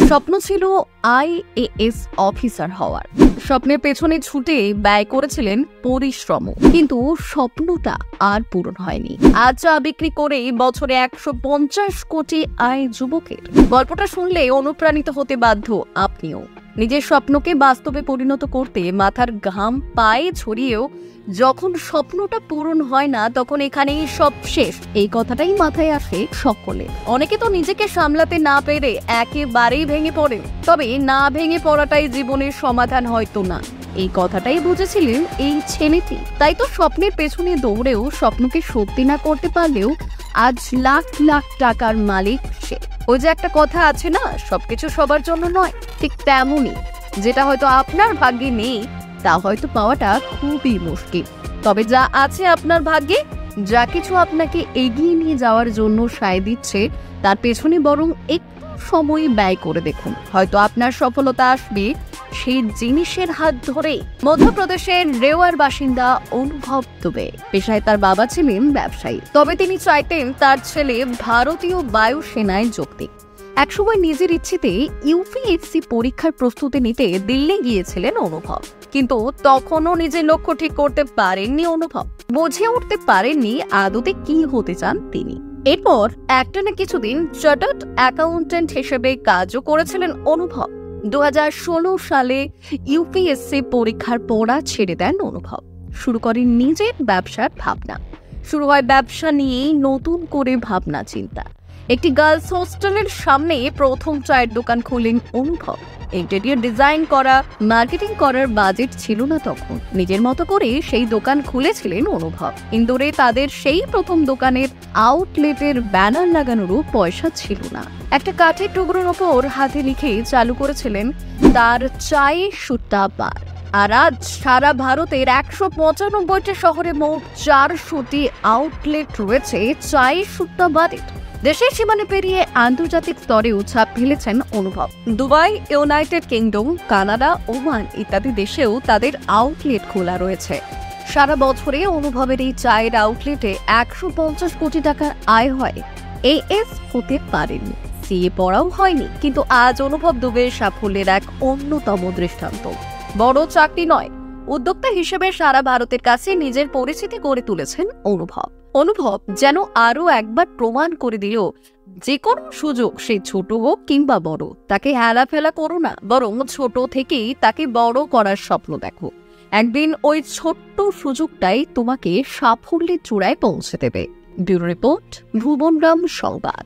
স্বপ্ন ছিল IAS officer হওয়ার। স্বপ্নের পেছনে ছুটে ব্যয় করেছিলেন পরিশ্রম, কিন্তু স্বপ্নটা আর পূরণ হয়নি। আজ চা বিক্রি করে বছরে 150 কোটি আয় যুবকের। গল্পটা শুনলে অনুপ্রাণিত হতে বাধ্য আপনিও। নিজের স্বপ্নকে বাস্তবে পরিণত করতে মাথার ঘাম পায়ে ছড়িয়েও যখন স্বপ্নটা পূরণ হয় না, তখন এখানেই সব শেষ, এই কথাটাই মাথায় আসে সকলে। অনেকে তো নিজেকে সামলাতে না পেরে একেবারেই ভেঙে পড়ে। তবে না ভেঙে পড়াটাই জীবনের সমাধান হয়তো না, এই কথাটাই বুঝেছিলেন এই ছেলেটি। তাই তো স্বপ্নের পেছনে দৌড়েও স্বপ্নকে সত্যি না করতে পারলেও আজ লাখ লাখ টাকার মালিক সে। ওই যে একটা কথা আছে না, সবকিছু সবার জন্য নয়, ঠিক তেমনই যেটা হয়তো আপনার ভাগ্যে নেই তা হয়তো পাওয়াটা খুবই মুশকিল। তবে যা আছে আপনার ভাগ্যে, যা কিছু আপনাকে এগিয়ে নিয়ে যাওয়ার জন্য সায় দিচ্ছে, তার পেছনে বরং একটু সময় ব্যয় করে দেখুন, হয়তো আপনার সফলতা আসবে সেই জিনিসের হাত ধরে। মধ্যপ্রদেশের রেওয়ার বাসিন্দা অনুভব দুবে পেশায় তার বাবা ছিলেন ব্যবসায়ী, তবে তিনি চাইতেন তার ছেলে ভারতীয় বায়ুসেনায় যোগ দিক। একসময় নিজের ইচ্ছেতে ইউপিএসসি পরীক্ষার প্রস্তুতি নিতে দিল্লি গিয়েছিলেন অনুভব, কিন্তু তখনও নিজের লক্ষ্য ঠিক করতে পারেননি অনুভব। বুঝে উঠতে পারেননি আদতে কি হতে চান তিনি। এরপর একটানা কিছুদিন চার্টার্ড অ্যাকাউন্ট্যান্ট হিসেবে কাজও করেছিলেন অনুভব। 2016 সালে ইউপিএসসি পরীক্ষার পড়া ছেড়ে দেন অনুভব, শুরু করেন নিজের ব্যবসার ভাবনা। শুরু হয় ব্যবসা নিয়েই নতুন করে ভাবনা চিন্তা। একটি গার্লস হোস্টেলের সামনে প্রথম চায়ের দোকান খোলেন অনুভব। ইন্টেরিয়র ডিজাইন করা, মার্কেটিং করার বাজেট ছিল না তখন। নিজের মতো করে সেই দোকান খুলেছিলেন অনুভব। ইন্দোরে তাদের সেই প্রথম দোকানের আউটলেটের ব্যানার লাগানোরও পয়সা ছিল না। একটা কাঠের টুকরোর ওপর হাতে লিখে চালু করেছিলেন তার চায়ের সুট্টা বার। আর আজ সারা ভারতের 195টি শহরে মোট 400টি আউটলেট রয়েছে চায়ের সুট্টা বারের। দেশের সীমানা পেরিয়ে আন্তর্জাতিক স্তরেও ছাপ ফেলেছেন অনুভব। Dubai, United kingdom, Canada, Oman ইত্যাদি দেশেও তাদের আউটলেট খোলা রয়েছে। সারা বছরে অনুভবের এই চায়ের আউটলেটে 150 কোটি টাকার আয় হয়। এএস হতে পারেনি, সিএ পড়াও হয়নি, কিন্তু আজ অনুভব দুবের সাফল্যের এক অন্যতম দৃষ্টান্ত। বড় চাকরি নয়, উদ্যোক্তা হিসেবে সারা ভারতের কাছে নিজের পরিচিতি গড়ে তুলেছেন অনুভব। অনুভব যেন আরো একবার প্রমাণ করে দিল, যে কোনো সুযোগ, সে ছোট হোক কিংবা বড়, তাকে হেলাফেলা করো না, বরং ছোট থেকেই তাকে বড় করার স্বপ্ন দেখো। একদিন ওই ছোট্ট সুযোগটাই তোমাকে সাফল্যের চূড়ায় পৌঁছে দেবে। ব্যুরো রিপোর্ট, ভুবনগ্রাম সংবাদ।